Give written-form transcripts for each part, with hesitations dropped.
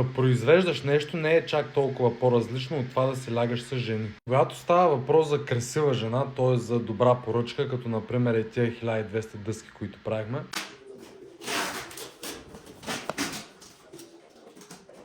Да произвеждаш нещо не е чак толкова по-различно от това да си лягаш с жени. Когато става въпрос за красива жена, т.е. за добра поръчка, като например е тия 1200 дъски, които правихме,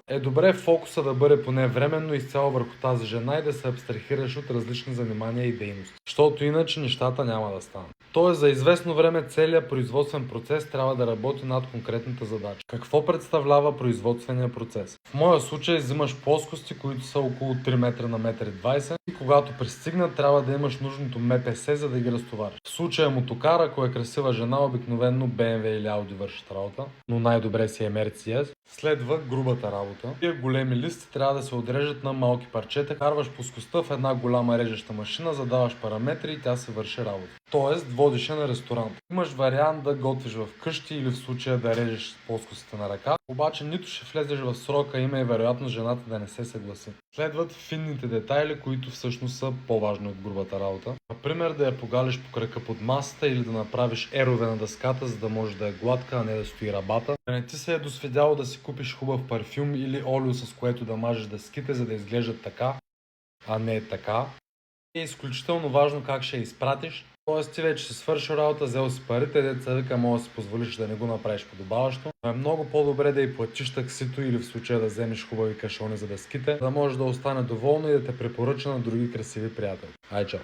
е добре фокуса да бъде поне временно изцяло върху тази жена и да се абстрахираш от различни занимания и дейности. Защото иначе нещата няма да станат. Тоест за известно време целият производствен процес трябва да работи над конкретната задача. Какво представлява производствения процес? В моя случай взимаш плоскости, които са около 3 метра на 1,20 м и когато пристигнат трябва да имаш нужното МПС, за да ги разтовариш. В случая мотокар, ако е красива жена, обикновено BMW или Audi вършат работа, но най-добре си е Mercedes. Следва грубата работа. Тия големи листи трябва да се отрежат на малки парчета, карваш плоскостта в една голяма режеща машина, задаваш параметри и тя се върши работа. Тоест, водиш я на ресторант. Имаш вариант да готвиш в къщи или в случая да режеш плоскостите на ръка, обаче нито ще влезеш в срока, има и вероятност жената да не се съгласи. Следват финните детайли, които всъщност са по-важни от грубата работа. Например, да я погалиш по крака под масата или да направиш ерове на дъската, за да може да е гладка, а не да стои рабата. Да не ти се е досвидяло да си купиш хубав парфюм или олио, с което да мажеш дъските, за да изглеждат така, а не така. Е изключително важно как ще я изпратиш. Тоест ти вече си свършил работа, взел си парите, деца вика, може да си позволиш да не го направиш подобаващо. Но е много по-добре да й платиш таксито или в случая да вземеш хубави кашони за дъските, да може да остане доволна и да те препоръча на други красиви приятели. Ай, чао!